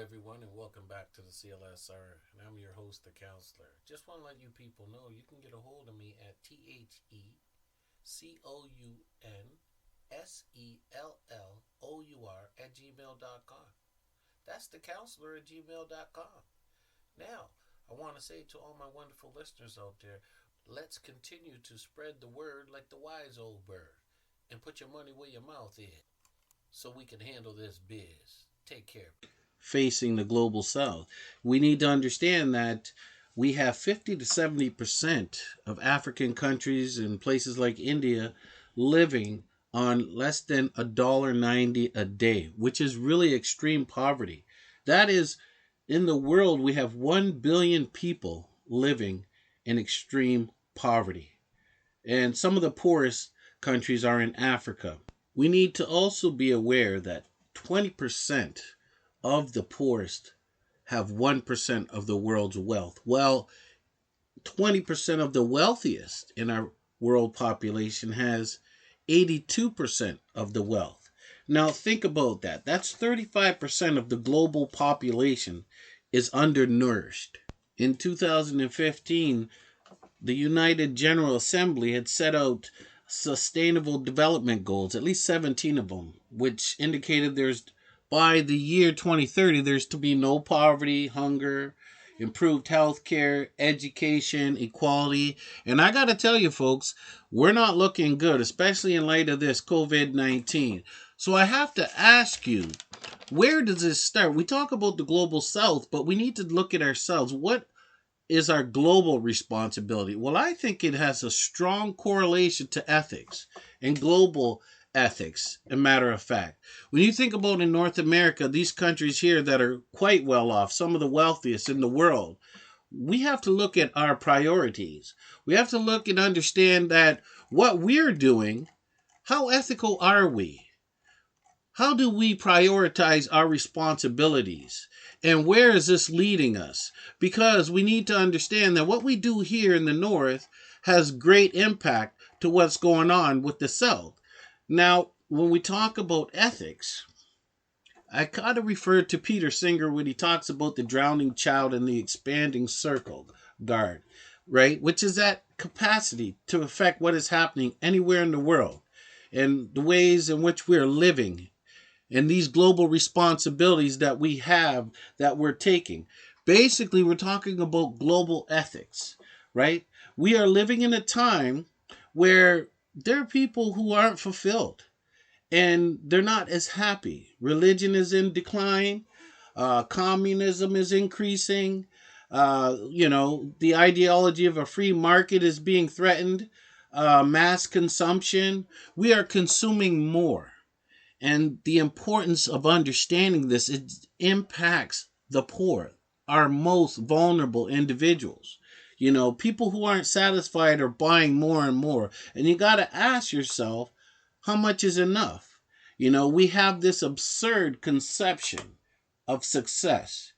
everyone, and welcome back to the CLSR. And I'm your host, the counselor. Just want to let you people know you can get a hold of me at TheCounselor That's the counselor at gmail.com. Now, I want to say to all my wonderful listeners out there, let's continue to spread the word like the wise old bird and put your money where your mouth is so we can handle this biz. Take care. Facing the global south. We need to understand that we have 50 to 70% of African countries and places like India living on less than $1.90 a day, which is really extreme poverty. That is, in the world, we have 1 billion people living in extreme poverty. And some of the poorest countries are in Africa. We need to also be aware that 20% of the poorest have 1% of the world's wealth. Well, 20% of the wealthiest in our world population has 82% of the wealth. Now think about that. That's 35% of the global population is undernourished. In 2015, the United General Assembly had set out sustainable development goals, at least 17 of them, which indicated by the year 2030, there's to be no poverty, hunger, improved health care, education, equality. And I got to tell you, folks, we're not looking good, especially in light of this COVID-19. So I have to ask you, where does this start? We talk about the global south, but we need to look at ourselves. What is our global responsibility? Well, I think it has a strong correlation to ethics and global ethics, a matter of fact. When you think about in North America, these countries here that are quite well off, some of the wealthiest in the world, we have to look at our priorities. We have to look and understand that what we're doing, how ethical are we? How do we prioritize our responsibilities? And where is this leading us? Because we need to understand that what we do here in the North has great impact to what's going on with the South. Now, when we talk about ethics, I kind of refer to Peter Singer when he talks about the drowning child and the expanding circle guard, right? Which is that capacity to affect what is happening anywhere in the world and the ways in which we're living and these global responsibilities that we have that we're taking. Basically, we're talking about global ethics, right? We are living in a time where there are people who aren't fulfilled and they're not as happy. Religion is in decline. Communism is increasing. The ideology of a free market is being threatened. Mass consumption. We are consuming more. And the importance of understanding this, it impacts the poor, our most vulnerable individuals. People who aren't satisfied are buying more and more. And you got to ask yourself, how much is enough? We have this absurd conception of success,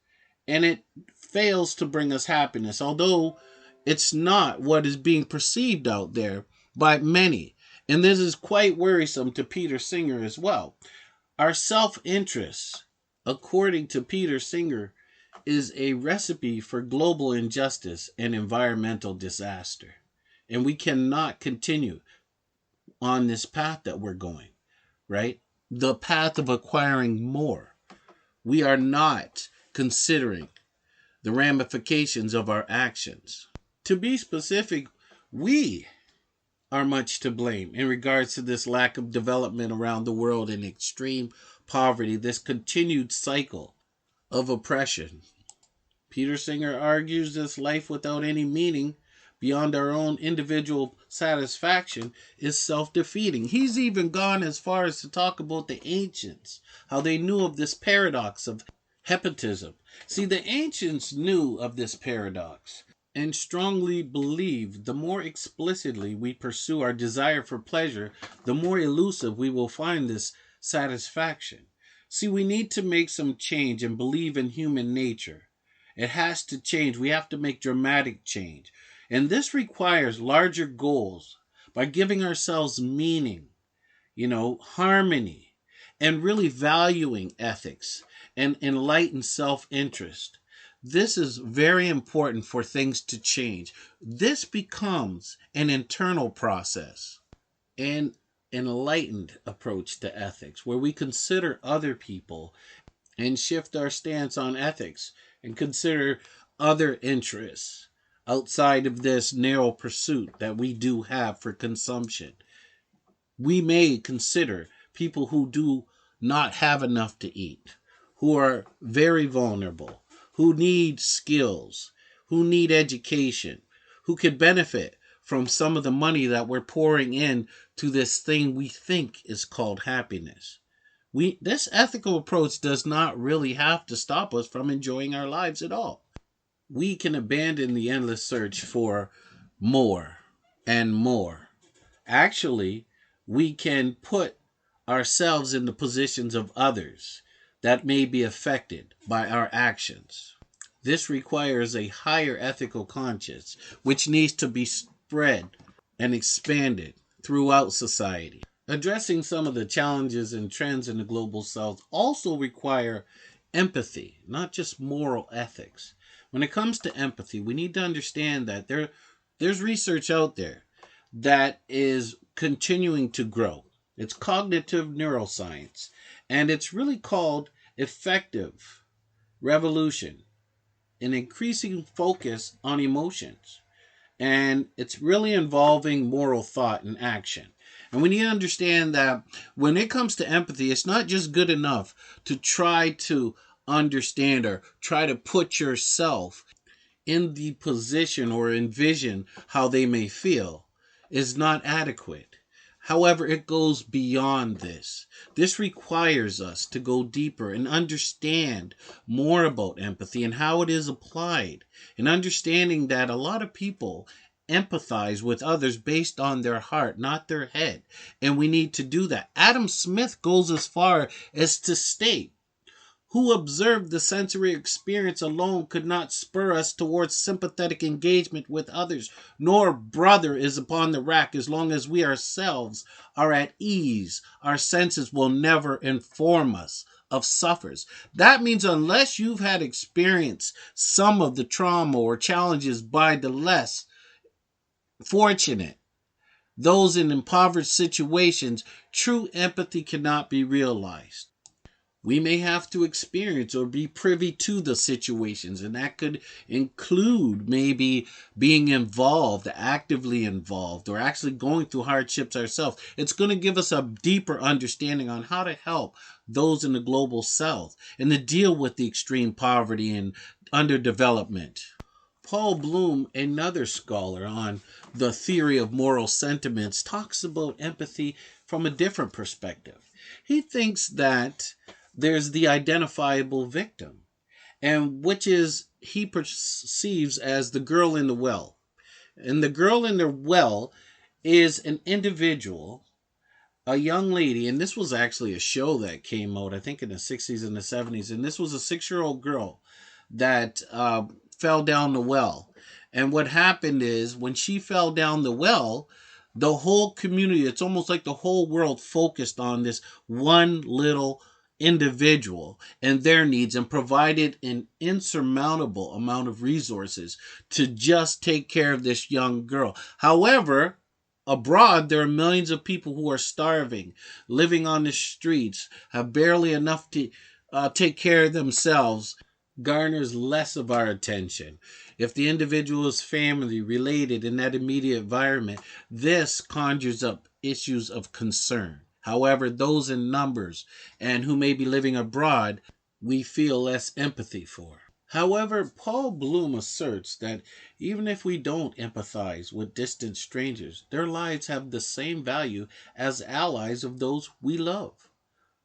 and it fails to bring us happiness, although it's not what is being perceived out there by many. And this is quite worrisome to Peter Singer as well. Our self-interest, according to Peter Singer, is a recipe for global injustice and environmental disaster. And we cannot continue on this path that we're going, right? The path of acquiring more. We are not considering the ramifications of our actions. To be specific, we are much to blame in regards to this lack of development around the world and extreme poverty, this continued cycle of oppression. Peter Singer argues this life without any meaning beyond our own individual satisfaction is self-defeating. He's even gone as far as to talk about the ancients, how they knew of this paradox of hepatism. See, the ancients knew of this paradox and strongly believed the more explicitly we pursue our desire for pleasure, the more elusive we will find this satisfaction. See, we need to make some change and believe in human nature. It has to change. We have to make dramatic change. And this requires larger goals by giving ourselves meaning, harmony, and really valuing ethics and enlightened self-interest. This is very important for things to change. This becomes an internal process, an enlightened approach to ethics, where we consider other people and shift our stance on ethics and consider other interests outside of this narrow pursuit that we do have for consumption. We may consider people who do not have enough to eat, who are very vulnerable, who need skills, who need education, who could benefit from some of the money that we're pouring in to this thing we think is called happiness. This ethical approach does not really have to stop us from enjoying our lives at all. We can abandon the endless search for more and more. Actually, we can put ourselves in the positions of others that may be affected by our actions. This requires a higher ethical conscience, which needs to be spread and expanded throughout society. Addressing some of the challenges and trends in the global south also require empathy, not just moral ethics. When it comes to empathy, we need to understand that there's research out there that is continuing to grow. It's cognitive neuroscience, and it's really called effective revolution, an increasing focus on emotions. And it's really involving moral thought and action. And we need to understand that when it comes to empathy, it's not just good enough to try to understand or try to put yourself in the position or envision how they may feel is not adequate. However, it goes beyond this. This requires us to go deeper and understand more about empathy and how it is applied, and understanding that a lot of people empathize with others based on their heart, not their head. And we need to do that. Adam Smith goes as far as to state, who observed the sensory experience alone could not spur us towards sympathetic engagement with others, nor brother is upon the rack as long as we ourselves are at ease. Our senses will never inform us of suffers. That means unless you've had experience some of the trauma or challenges by the less fortunate, those in impoverished situations, true empathy cannot be realized. We may have to experience or be privy to the situations, and that could include maybe being involved, actively involved, or actually going through hardships ourselves. It's going to give us a deeper understanding on how to help those in the global south and to deal with the extreme poverty and underdevelopment. Paul Bloom, another scholar on the theory of moral sentiments, talks about empathy from a different perspective. He thinks that there's the identifiable victim, and which is he perceives as the girl in the well. And the girl in the well is an individual, a young lady, and this was actually a show that came out, I think, in the 60s and the 70s, and this was a 6-year-old girl that fell down the well. And what happened is, when she fell down the well, the whole community, it's almost like the whole world focused on this one little individual and their needs, and provided an insurmountable amount of resources to just take care of this young girl. However, abroad, there are millions of people who are starving, living on the streets, have barely enough to take care of themselves, garners less of our attention. If the individual is family related in that immediate environment, this conjures up issues of concern. However, those in numbers and who may be living abroad, we feel less empathy for. However, Paul Bloom asserts that even if we don't empathize with distant strangers, their lives have the same value as allies of those we love.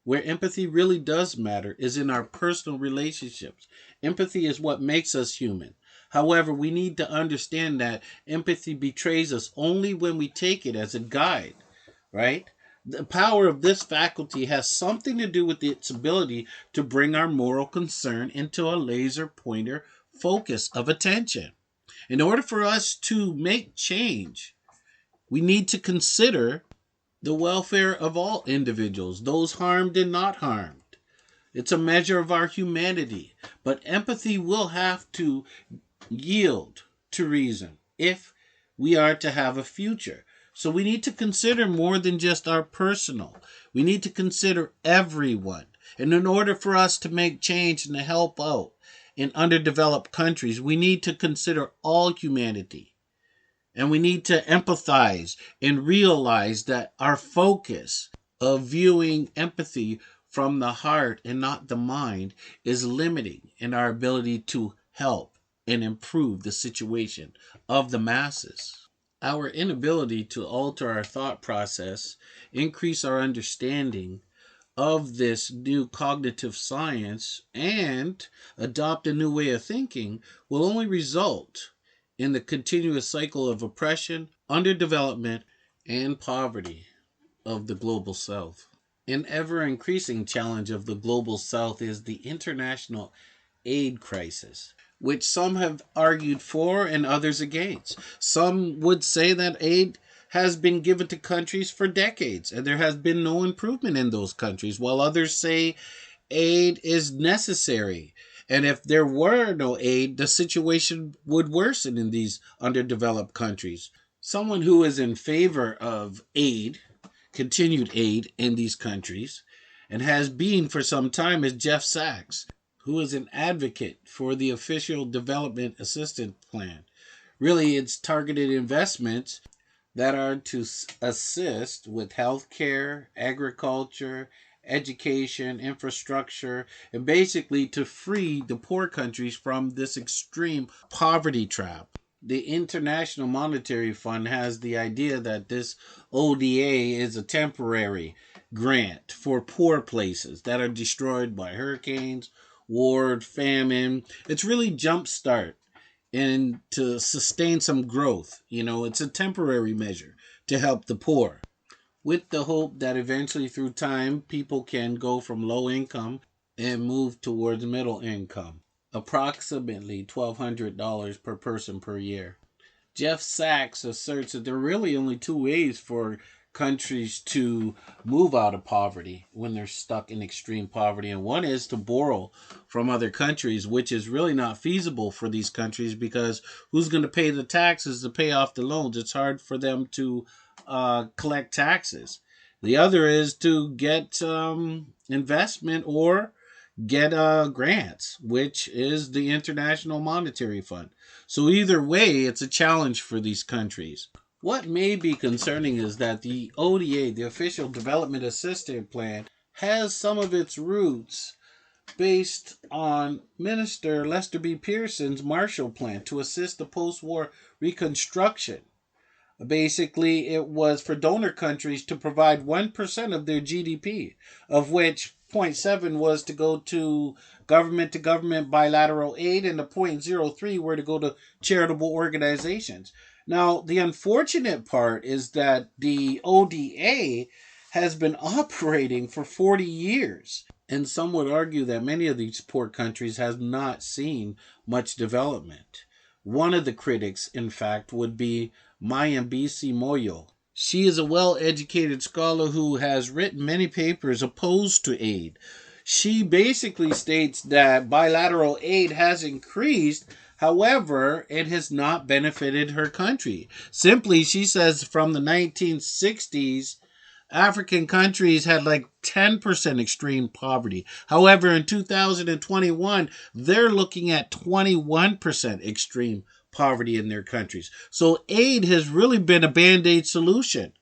Where empathy really does matter is in our personal relationships. Empathy is what makes us human. However, we need to understand that empathy betrays us only when we take it as a guide, right? The power of this faculty has something to do with its ability to bring our moral concern into a laser pointer focus of attention. In order for us to make change, we need to consider the welfare of all individuals, those harmed and not harmed. It's a measure of our humanity. But empathy will have to yield to reason if we are to have a future. So we need to consider more than just our personal. We need to consider everyone. And in order for us to make change and to help out in underdeveloped countries, we need to consider all humanity. And we need to empathize and realize that our focus of viewing empathy from the heart and not the mind is limiting in our ability to help and improve the situation of the masses. Our inability to alter our thought process, increase our understanding of this new cognitive science, and adopt a new way of thinking will only result in the continuous cycle of oppression, underdevelopment, and poverty of the global south. An ever increasing challenge of the global south is the international aid crisis, which some have argued for and others against. Some would say that aid has been given to countries for decades and there has been no improvement in those countries, while others say aid is necessary. And if there were no aid, the situation would worsen in these underdeveloped countries. Someone who is in favor of aid, continued aid in these countries, and has been for some time, is Jeff Sachs, who is an advocate for the official development assistance plan. Really, it's targeted investments that are to assist with healthcare, agriculture, education, infrastructure, and basically to free the poor countries from this extreme poverty trap. The International Monetary Fund has the idea that this ODA is a temporary grant for poor places that are destroyed by hurricanes, war, famine. It's really jumpstart and to sustain some growth. It's a temporary measure to help the poor, with the hope that eventually through time people can go from low income and move towards middle income, approximately $1,200 per person per year. Jeff Sachs asserts that there are really only two ways for countries to move out of poverty when they're stuck in extreme poverty. And one is to borrow from other countries, which is really not feasible for these countries because who's going to pay the taxes to pay off the loans? It's hard for them to collect taxes. The other is to get investment or get grants, which is the International Monetary Fund. So either way, it's a challenge for these countries. What may be concerning is that the ODA, the Official Development Assistance Plan, has some of its roots based on Minister Lester B. Pearson's Marshall Plan to assist the post-war reconstruction. Basically, it was for donor countries to provide 1% of their GDP, of which 0.7 was to go to government bilateral aid, and the 0.03 were to go to charitable organizations. Now, the unfortunate part is that the ODA has been operating for 40 years. And some would argue that many of these poor countries have not seen much development. One of the critics, in fact, would be Mayambisi Moyo. She is a well-educated scholar who has written many papers opposed to aid. She basically states that bilateral aid has increased, however, it has not benefited her country. Simply, she says from the 1960s, African countries had like 10% extreme poverty. However, in 2021, they're looking at 21% extreme poverty in their countries. So aid has really been a band-aid solution.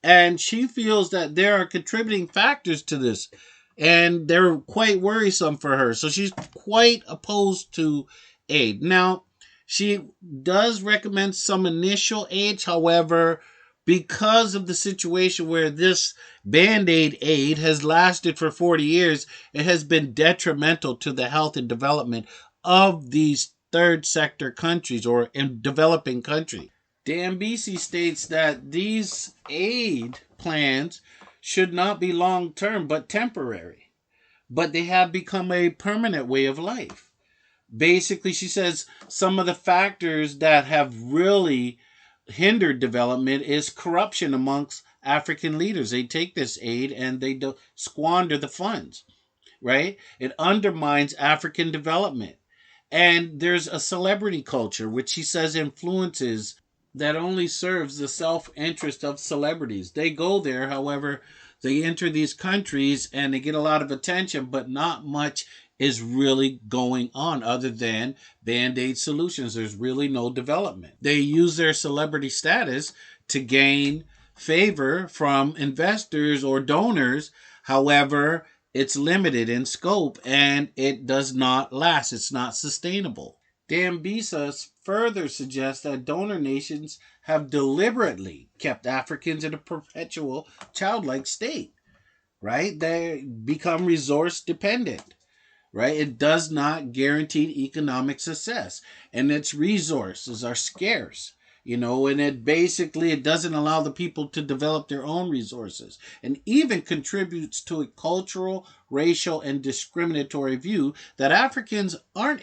And she feels that there are contributing factors to this. And they're quite worrisome for her. So she's quite opposed to aid. Now, she does recommend some initial aid. However, because of the situation where this Band-Aid aid has lasted for 40 years, it has been detrimental to the health and development of these third sector countries or in developing countries. Dambisi states that these aid plans should not be long-term but temporary, but they have become a permanent way of life. Basically, she says some of the factors that have really hindered development is corruption amongst African leaders. They take this aid and they squander the funds. right? It undermines African development. And there's a celebrity culture, which he says influences that only serves the self interest of celebrities. They go there, however, they enter these countries and they get a lot of attention, but not much is really going on other than band aid solutions. There's really no development. They use their celebrity status to gain favor from investors or donors. However, it's limited in scope and it does not last. It's not sustainable. Dambisa further suggests that donor nations have deliberately kept Africans in a perpetual childlike state, right? They become resource dependent, right? It does not guarantee economic success, and its resources are scarce, and it doesn't allow the people to develop their own resources, and even contributes to a cultural, racial, and discriminatory view that Africans aren't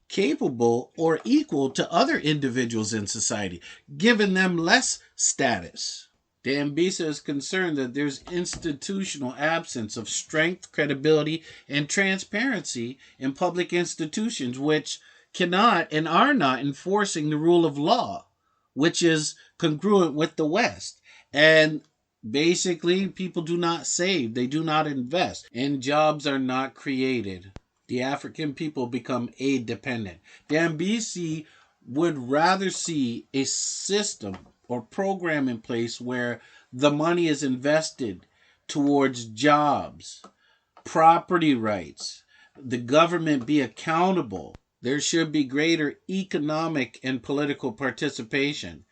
capable, or equal to other individuals in society, giving them less status. Dambisa is concerned that there's institutional absence of strength, credibility, and transparency in public institutions, which cannot and are not enforcing the rule of law, which is congruent with the West. And basically, people do not save, they do not invest, and jobs are not created. The African people become aid dependent. Dambisi would rather see a system or program in place where the money is invested towards jobs, property rights, the government be accountable. There should be greater economic and political participation.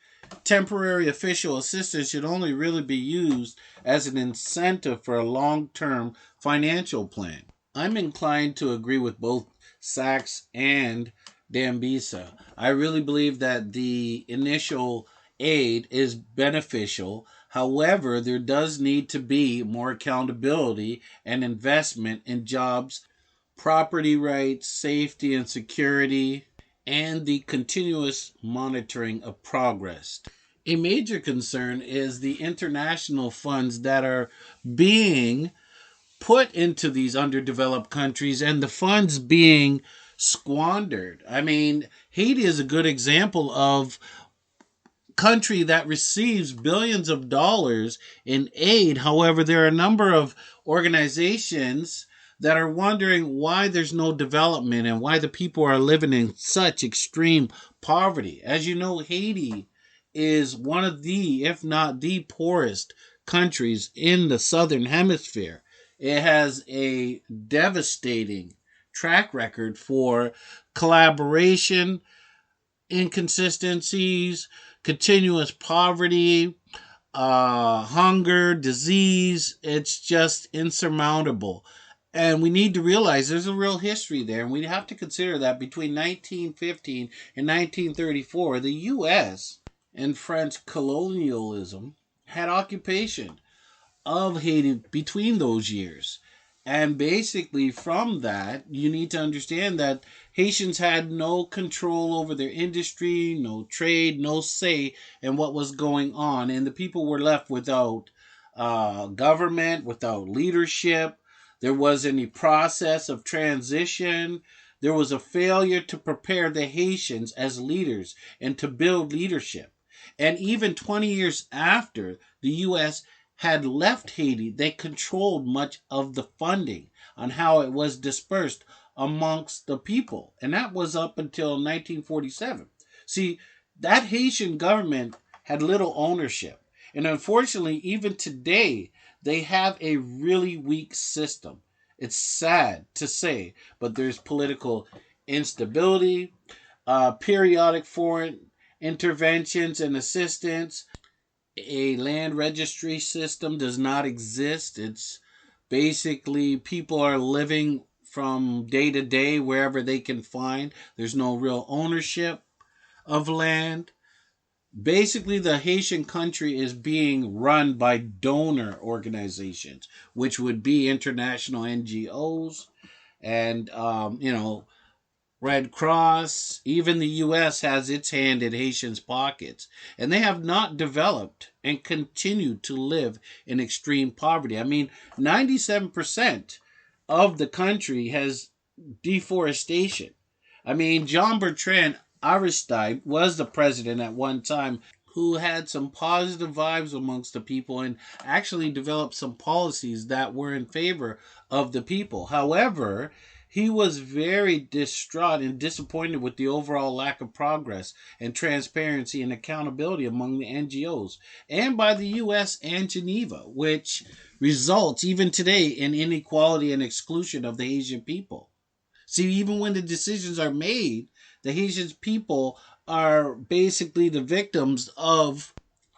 Temporary official assistance should only really be used as an incentive for a long-term financial plan. I'm inclined to agree with both Sachs and Dambisa. I really believe that the initial aid is beneficial. However, there does need to be more accountability and investment in jobs, property rights, safety and security, and the continuous monitoring of progress. A major concern is the international funds that are being put into these underdeveloped countries and the funds being squandered. I mean, Haiti is a good example of country that receives billions of dollars in aid. However, there are a number of organizations that are wondering why there's no development and why the people are living in such extreme poverty. As you know, Haiti is one of the, if not the poorest countries in the southern hemisphere. It has a devastating track record for collaboration, inconsistencies, continuous poverty, hunger, disease. It's just insurmountable. And we need to realize there's a real history there. And we have to consider that between 1915 and 1934, the U.S. and French colonialism had occupation of Haiti between those years. And basically, from that, you need to understand that Haitians had no control over their industry, no trade, no say in what was going on. And the people were left without government, without leadership. There wasn't any process of transition. There was a failure to prepare the Haitians as leaders and to build leadership. And even 20 years after the U.S. had left Haiti, they controlled much of the funding on how it was dispersed amongst the people. And that was up until 1947. See, that Haitian government had little ownership. And unfortunately, even today, they have a really weak system. It's sad to say, but there's political instability, periodic foreign interventions and assistance. A land registry system does not exist. It's basically people are living from day to day wherever they can find. There's no real ownership of land. Basically, the Haitian country is being run by donor organizations, which would be international NGOs and, Red Cross. Even the U.S. has its hand in Haitians' pockets. And they have not developed and continue to live in extreme poverty. I mean, 97% of the country has deforestation. I mean, Jean Bertrand Aristide was the president at one time who had some positive vibes amongst the people and actually developed some policies that were in favor of the people. However, he was very distraught and disappointed with the overall lack of progress and transparency and accountability among the NGOs and by the US and Geneva, which results even today in inequality and exclusion of the Haitian people. See, even when the decisions are made, the Haitian people are basically the victims of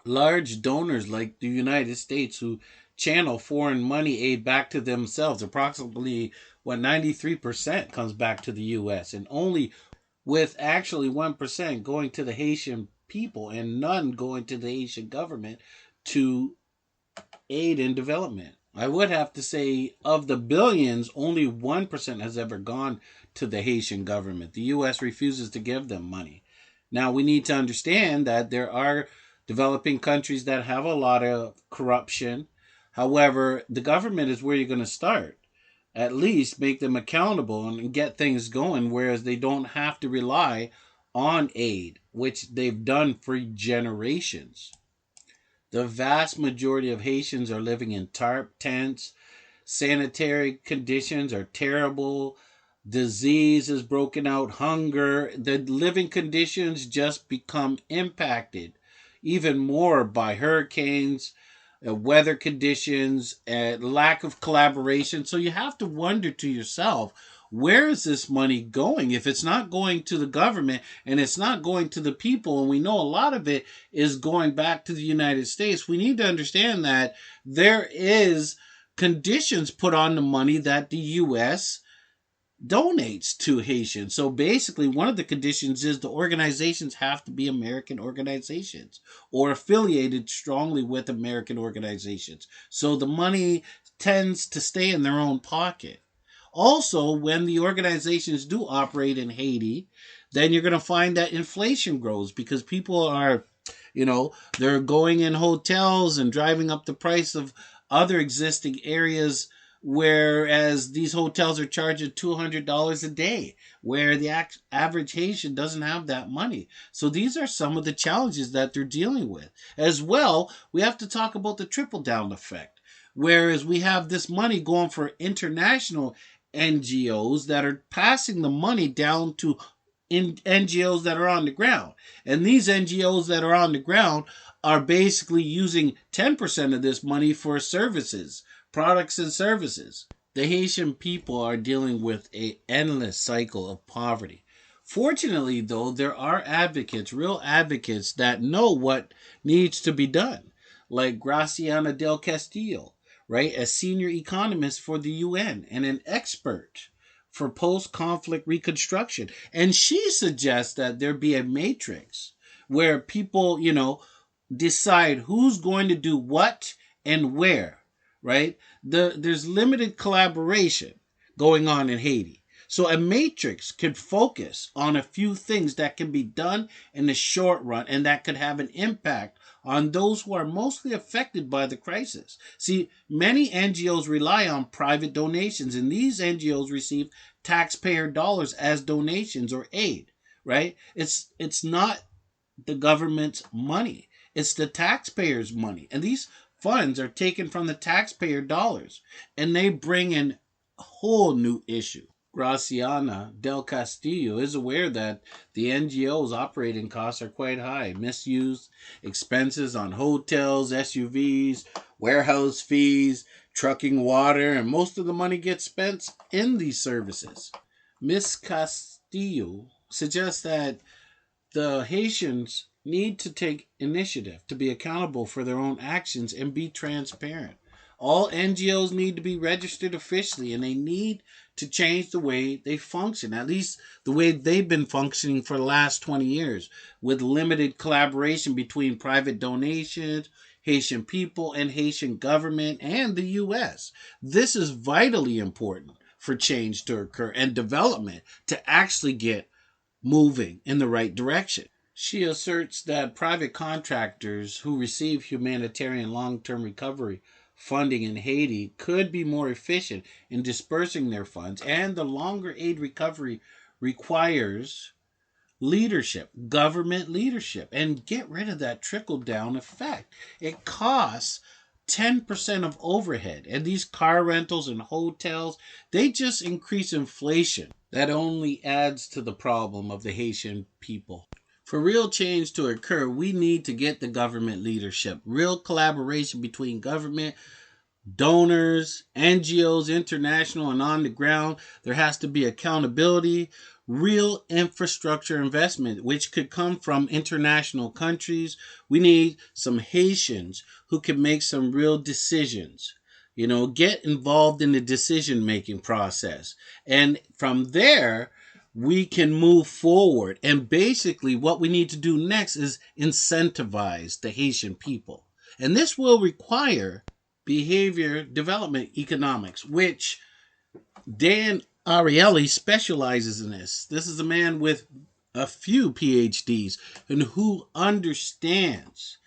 large donors like the United States who channel foreign money aid back to themselves. Approximately, 93% comes back to the US, and only with actually 1% going to the Haitian people and none going to the Haitian government to aid in development. I would have to say, of the billions, only 1% has ever gone to the Haitian government. The U.S. refuses to give them money. Now, we need to understand that there are developing countries that have a lot of corruption. However, the government is where you're going to start. At least make them accountable and get things going, whereas they don't have to rely on aid, which they've done for generations. The vast majority of Haitians are living in tarp tents. Sanitary conditions are terrible. Disease is broken out. Hunger. The living conditions just become impacted even more by hurricanes, weather conditions, lack of collaboration. So you have to wonder to yourself, where is this money going? If it's not going to the government and it's not going to the people, and we know a lot of it is going back to the United States, we need to understand that there is conditions put on the money that the U.S. donates to Haitians. So basically, one of the conditions is the organizations have to be American organizations or affiliated strongly with American organizations. So the money tends to stay in their own pocket. Also, when the organizations do operate in Haiti, then you're going to find that inflation grows because people are, they're going in hotels and driving up the price of other existing areas, whereas these hotels are charging $200 a day, where the average Haitian doesn't have that money. So these are some of the challenges that they're dealing with. As well, we have to talk about the trickle down effect, whereas we have this money going for international NGOs that are passing the money down to NGOs that are on the ground. And these NGOs that are on the ground are basically using 10% of this money for services, products and services. The Haitian people are dealing with an endless cycle of poverty. Fortunately, though, there are advocates, real advocates, that know what needs to be done, like Graciana del Castillo, right? A senior economist for the UN and an expert for post-conflict reconstruction. And she suggests that there be a matrix where people, decide who's going to do what and where, right? There's limited collaboration going on in Haiti. So a matrix could focus on a few things that can be done in the short run and that could have an impact on those who are mostly affected by the crisis. See, many NGOs rely on private donations, and these NGOs receive taxpayer dollars as donations or aid, right? It's not the government's money. It's the taxpayers' money. And these funds are taken from the taxpayer dollars, and they bring in a whole new issue. Graciana del Castillo is aware that the NGO's operating costs are quite high. Misused expenses on hotels, SUVs, warehouse fees, trucking water, and most of the money gets spent in these services. Miss Castillo suggests that the Haitians need to take initiative to be accountable for their own actions and be transparent. All NGOs need to be registered officially, and they need to change the way they function, at least the way they've been functioning for the last 20 years, with limited collaboration between private donations, Haitian people, and Haitian government, and the U.S. This is vitally important for change to occur and development to actually get moving in the right direction. She asserts that private contractors who receive humanitarian long-term recovery funding in Haiti could be more efficient in dispersing their funds, and the longer aid recovery requires leadership, government leadership, and get rid of that trickle down effect. It costs 10% of overhead, and these car rentals and hotels, they just increase inflation. That only adds to the problem of the Haitian people. For real change to occur, we need to get the government leadership, real collaboration between government, donors, NGOs, international and on the ground. There has to be accountability, real infrastructure investment, which could come from international countries. We need some Haitians who can make some real decisions. Get involved in the decision making process. And from there, we can move forward. And basically, what we need to do next is incentivize the Haitian people. And this will require behavior development economics, which Dan Ariely specializes in this. This is a man with a few PhDs and who understands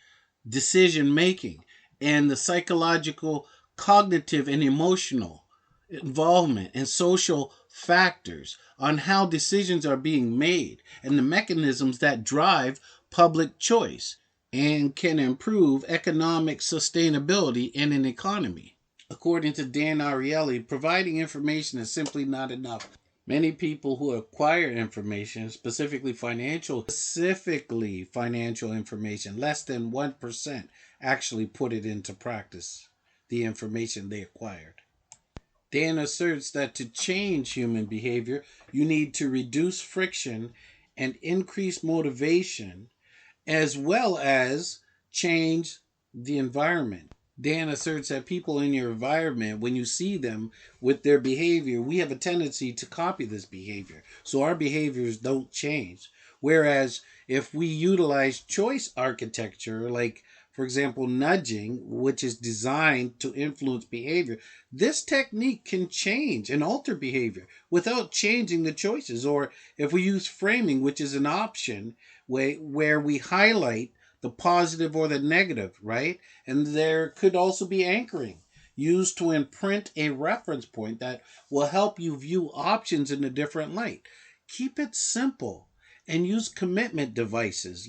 decision making and the psychological, cognitive, and emotional involvement and social factors on how decisions are being made and the mechanisms that drive public choice and can improve economic sustainability in an economy. According to Dan Ariely, providing information is simply not enough. Many people who acquire information, specifically financial information, less than 1% actually put it into practice, the information they acquired. Dan asserts that to change human behavior, you need to reduce friction and increase motivation, as well as change the environment. Dan asserts that people in your environment, when you see them with their behavior, we have a tendency to copy this behavior. So our behaviors don't change. Whereas if we utilize choice architecture, like, for example, nudging, which is designed to influence behavior, this technique can change and alter behavior without changing the choices. Or if we use framing, which is an option where we highlight the positive or the negative, right? And there could also be anchoring, used to imprint a reference point that will help you view options in a different light. Keep it simple and use commitment devices.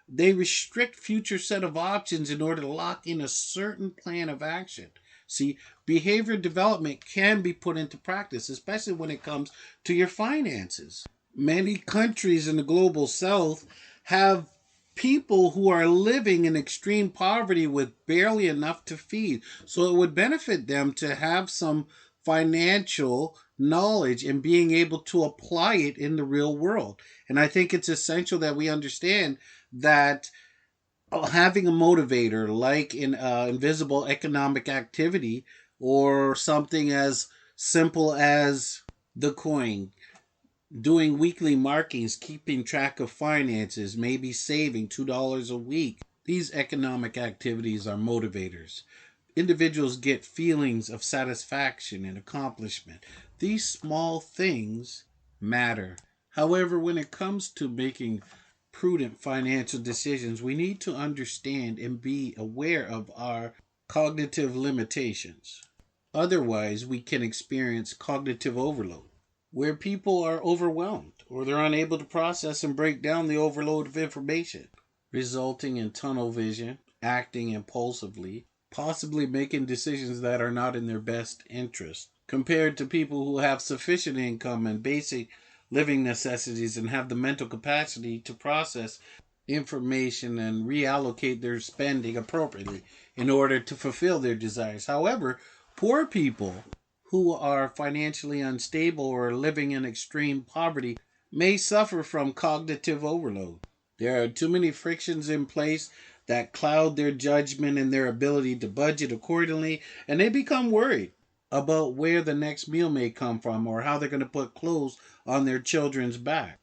They restrict future set of options in order to lock in a certain plan of action. See, behavior development can be put into practice, especially when it comes to your finances. Many countries in the global south have people who are living in extreme poverty with barely enough to feed. So it would benefit them to have some financial knowledge and being able to apply it in the real world. And I think it's essential that we understand that having a motivator like an invisible economic activity or something as simple as the coin, doing weekly markings, keeping track of finances, maybe saving $2 a week. These economic activities are motivators. Individuals get feelings of satisfaction and accomplishment. These small things matter. However, when it comes to making prudent financial decisions, we need to understand and be aware of our cognitive limitations. Otherwise, we can experience cognitive overload, where people are overwhelmed or they're unable to process and break down the overload of information, resulting in tunnel vision, acting impulsively, possibly making decisions that are not in their best interest, compared to people who have sufficient income and basic living necessities and have the mental capacity to process information and reallocate their spending appropriately in order to fulfill their desires. However, poor people who are financially unstable or living in extreme poverty may suffer from cognitive overload. There are too many frictions in place that cloud their judgment and their ability to budget accordingly, and they become worried about where the next meal may come from or how they're going to put clothes on their children's back.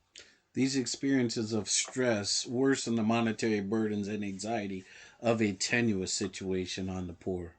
These experiences of stress worsen the monetary burdens and anxiety of a tenuous situation on the poor.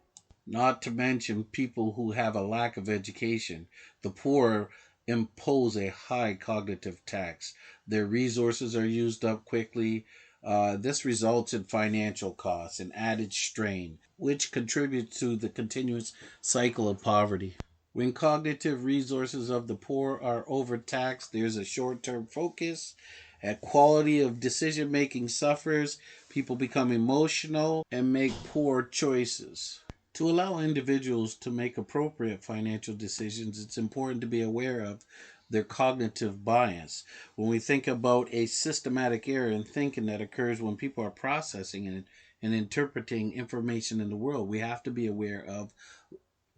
Not to mention people who have a lack of education. The poor impose a high cognitive tax. Their resources are used up quickly. This results in financial costs and added strain, which contributes to the continuous cycle of poverty. When cognitive resources of the poor are overtaxed, there's a short term focus, and quality of decision making suffers, people become emotional and make poor choices. To allow individuals to make appropriate financial decisions, it's important to be aware of their cognitive bias. When we think about a systematic error in thinking that occurs when people are processing and interpreting information in the world, we have to be aware of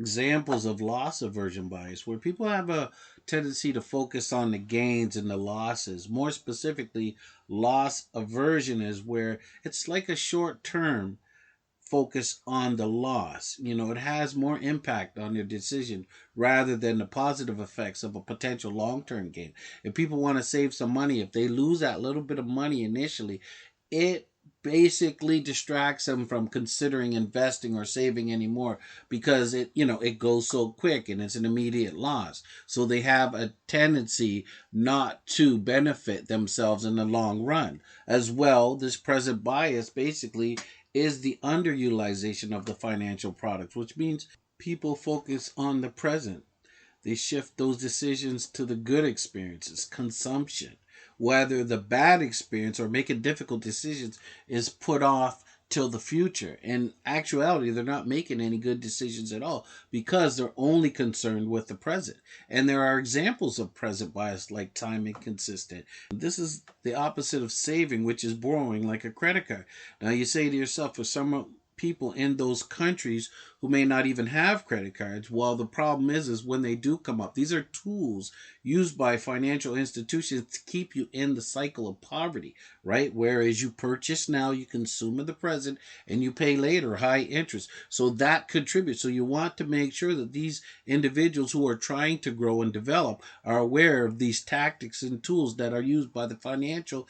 examples of loss aversion bias, where people have a tendency to focus on the gains and the losses. More specifically, loss aversion is where it's like a short term focus on the loss. It has more impact on their decision rather than the positive effects of a potential long term gain. If people want to save some money, if they lose that little bit of money initially, it basically distracts them from considering investing or saving anymore, because it goes so quick and it's an immediate loss. So they have a tendency not to benefit themselves in the long run. As well, this present bias basically is the underutilization of the financial products, which means people focus on the present. They shift those decisions to the good experiences, consumption, whether the bad experience or making difficult decisions is put off till the future. In actuality, they're not making any good decisions at all because they're only concerned with the present. And there are examples of present bias like time inconsistent. This is the opposite of saving, which is borrowing like a credit card. Now you say to yourself, for some people in those countries who may not even have credit cards, well, the problem is when they do come up, these are tools used by financial institutions to keep you in the cycle of poverty, right? Whereas you purchase now, you consume in the present, and you pay later high interest. So that contributes. So you want to make sure that these individuals who are trying to grow and develop are aware of these tactics and tools that are used by the financial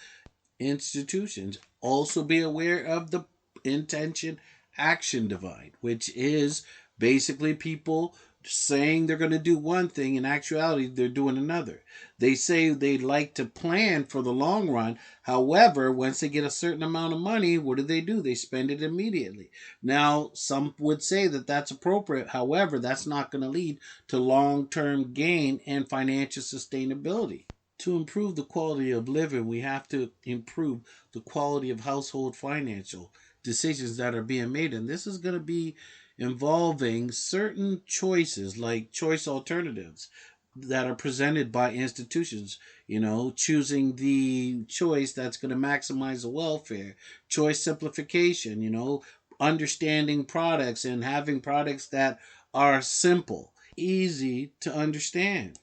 institutions. Also be aware of the intention action divide, which is basically people saying they're going to do one thing, in actuality they're doing another. They say they like to plan for the long run, however once they get a certain amount of money, what do? They spend it immediately. Now some would say that that's appropriate, however that's not going to lead to long-term gain and financial sustainability. To improve the quality of living, we have to improve the quality of household financial decisions that are being made. And this is going to be involving certain choices, like choice alternatives that are presented by institutions. Choosing the choice that's going to maximize the welfare, choice simplification, understanding products and having products that are simple, easy to understand,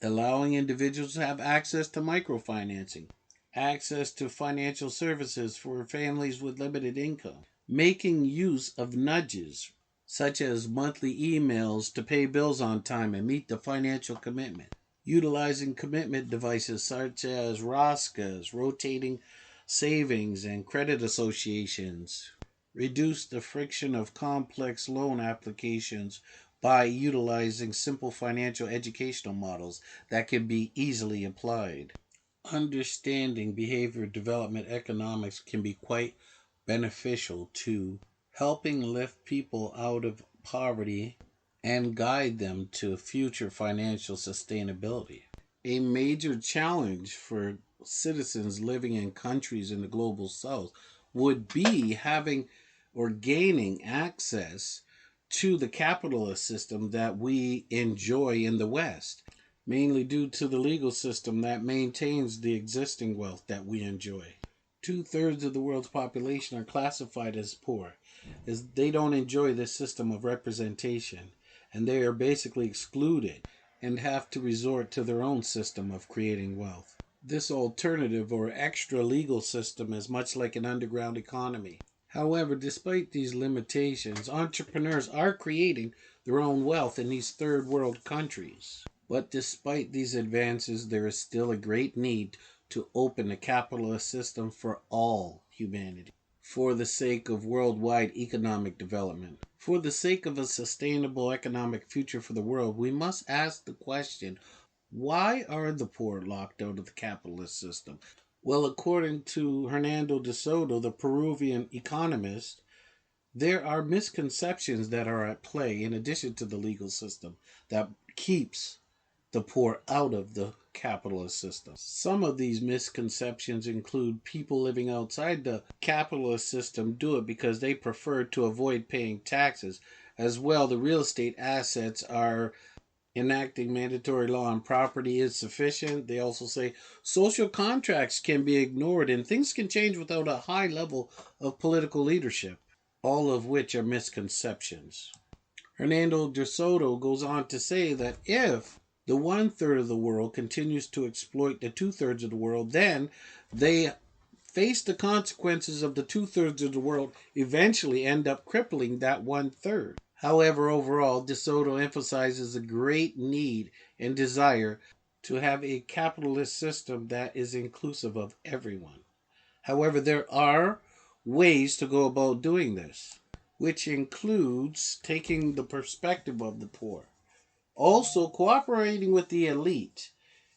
allowing individuals to have access to microfinancing, access to financial services for families with limited income, making use of nudges such as monthly emails to pay bills on time and meet the financial commitment, utilizing commitment devices such as ROSCAs, rotating savings and credit associations, reduce the friction of complex loan applications by utilizing simple financial educational models that can be easily applied. Understanding behavior development economics can be quite beneficial to helping lift people out of poverty and guide them to future financial sustainability. A major challenge for citizens living in countries in the global south would be having or gaining access to the capitalist system that we enjoy in the West, mainly due to the legal system that maintains the existing wealth that we enjoy. Two-thirds of the world's population are classified as poor, as they don't enjoy this system of representation, and they are basically excluded and have to resort to their own system of creating wealth. This alternative or extra legal system is much like an underground economy. However, despite these limitations, entrepreneurs are creating their own wealth in these third world countries. But despite these advances, there is still a great need to open a capitalist system for all humanity, for the sake of worldwide economic development. For the sake of a sustainable economic future for the world, we must ask the question, why are the poor locked out of the capitalist system? Well, according to Hernando de Soto, the Peruvian economist, there are misconceptions that are at play in addition to the legal system that keeps the poor out of the capitalist system. Some of these misconceptions include people living outside the capitalist system do it because they prefer to avoid paying taxes. As well, the real estate assets are enacting mandatory law on property is sufficient. They also say social contracts can be ignored and things can change without a high level of political leadership, all of which are misconceptions. Hernando de Soto goes on to say that if the 1/3 of the world continues to exploit the 2/3 of the world, then they face the consequences of the 2/3 of the world eventually end up crippling that 1/3. However, overall, De Soto emphasizes the great need and desire to have a capitalist system that is inclusive of everyone. However, there are ways to go about doing this, which includes taking the perspective of the poor, also cooperating with the elite,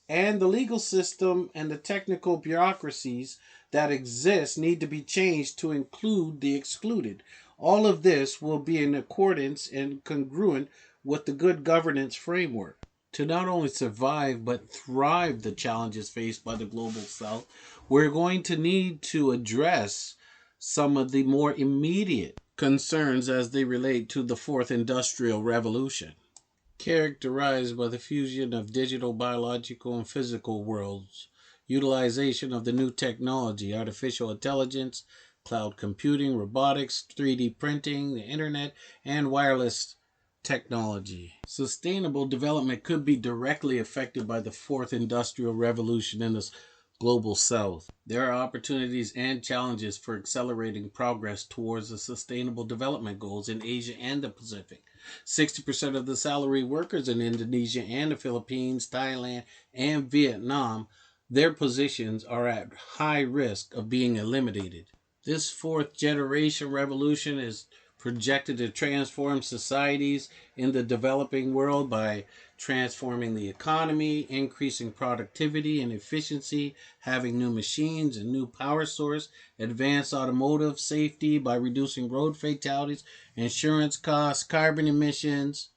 and the legal system and the technical bureaucracies that exist need to be changed to include the excluded. All of this will be in accordance and congruent with the good governance framework. To not only survive but thrive the challenges faced by the global south, we're going to need to address some of the more immediate concerns as they relate to the fourth industrial revolution, characterized by the fusion of digital, biological, and physical worlds, utilization of the new technology, artificial intelligence, cloud computing, robotics, 3D printing, the internet, and wireless technology. Sustainable development could be directly affected by the fourth industrial revolution in the global south. There are opportunities and challenges for accelerating progress towards the sustainable development goals in Asia and the Pacific. 60% of the salaried workers in Indonesia and the Philippines, Thailand, and Vietnam, their positions are at high risk of being eliminated. This fourth generation revolution is projected to transform societies in the developing world by transforming the economy, increasing productivity and efficiency, having new machines and new power source, advanced automotive safety by reducing road fatalities, insurance costs, carbon emissions,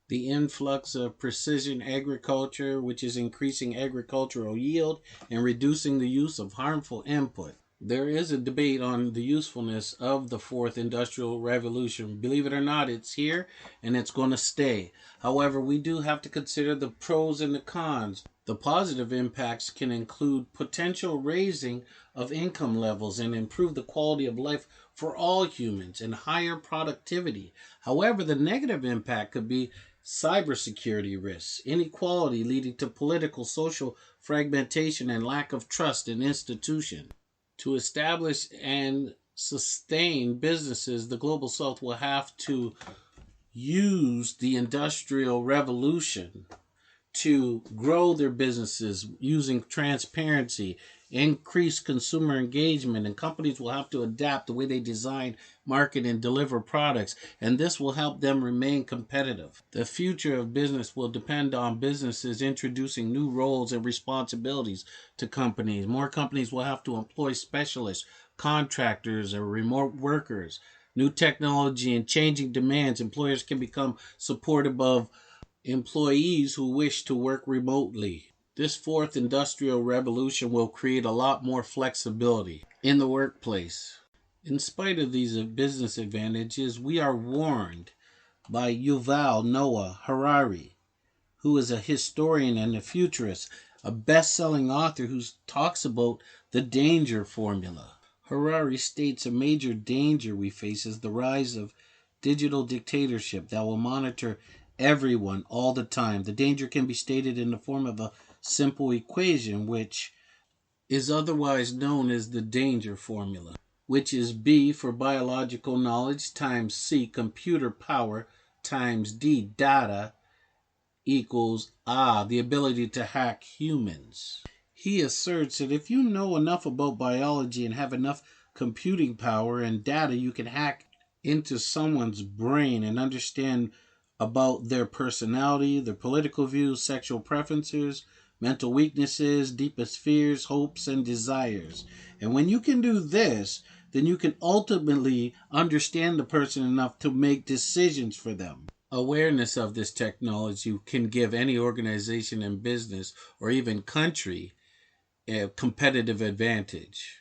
the influx of precision agriculture, which is increasing agricultural yield and reducing the use of harmful input. There is a debate on the usefulness of the fourth industrial revolution. Believe it or not, it's here and it's going to stay. However, we do have to consider the pros and the cons. The positive impacts can include potential raising of income levels and improve the quality of life for all humans and higher productivity. However, the negative impact could be cybersecurity risks, inequality leading to political, social fragmentation, and lack of trust in institutions. To establish and sustain businesses, the Global South will have to use the Industrial Revolution to grow their businesses using transparency, increase consumer engagement, and companies will have to adapt the way they design, market, and deliver products, and this will help them remain competitive. The future of business will depend on businesses introducing new roles and responsibilities to companies. More companies will have to employ specialists, contractors, or remote workers. New technology and changing demands, employers can become supportive of employees who wish to work remotely. This fourth industrial revolution will create a lot more flexibility in the workplace. In spite of these business advantages, we are warned by Yuval Noah Harari, who is a historian and a futurist, a best-selling author who talks about the danger formula. Harari states a major danger we face is the rise of digital dictatorship that will monitor everyone all the time. The danger can be stated in the form of a simple equation, which is otherwise known as the danger formula, which is B for biological knowledge times C computer power times D data equals the ability to hack humans. He asserts that if you know enough about biology and have enough computing power and data, you can hack into someone's brain and understand about their personality, their political views, sexual preferences, mental weaknesses, deepest fears, hopes, and desires. And when you can do this, then you can ultimately understand the person enough to make decisions for them. Awareness of this technology can give any organization and business or even country a competitive advantage.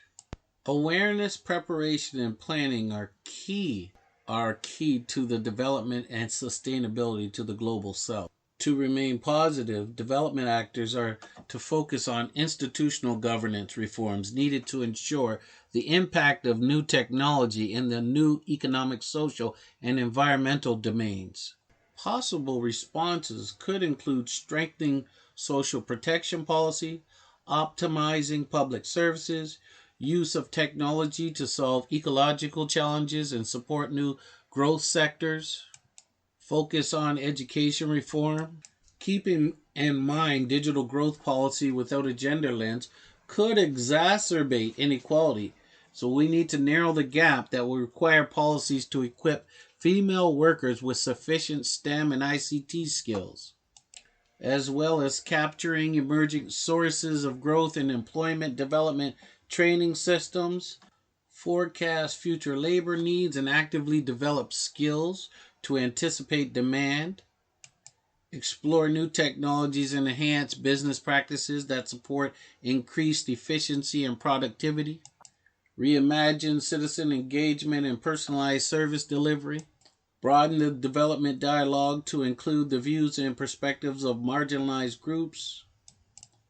Awareness, preparation, and planning are key to the development and sustainability to the global south. To remain positive, development actors are to focus on institutional governance reforms needed to ensure the impact of new technology in the new economic, social, and environmental domains. Possible responses could include strengthening social protection policy, optimizing public services, use of technology to solve ecological challenges and support new growth sectors, focus on education reform. Keeping in mind digital growth policy without a gender lens could exacerbate inequality. So we need to narrow the gap that will require policies to equip female workers with sufficient STEM and ICT skills, as well as capturing emerging sources of growth in employment development training systems, forecast future labor needs, and actively develop skills to anticipate demand, explore new technologies and enhance business practices that support increased efficiency and productivity, reimagine citizen engagement and personalized service delivery, broaden the development dialogue to include the views and perspectives of marginalized groups,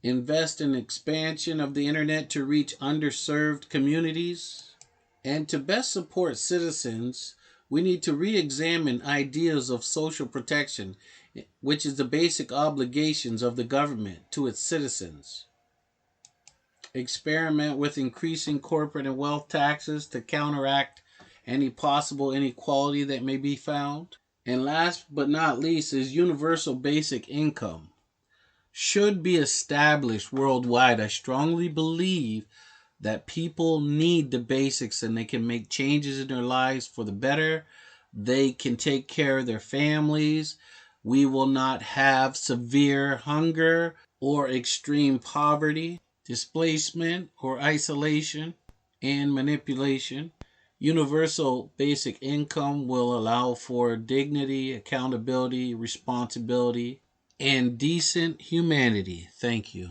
invest in expansion of the internet to reach underserved communities, and to best support citizens, we need to re-examine ideas of social protection, which is the basic obligations of the government to its citizens. Experiment with increasing corporate and wealth taxes to counteract any possible inequality that may be found. And last but not least is universal basic income. Should be established worldwide. I strongly believe that people need the basics and they can make changes in their lives for the better. They can take care of their families. We will not have severe hunger or extreme poverty, displacement or isolation, and manipulation. Universal basic income will allow for dignity, accountability, responsibility, and decent humanity. Thank you.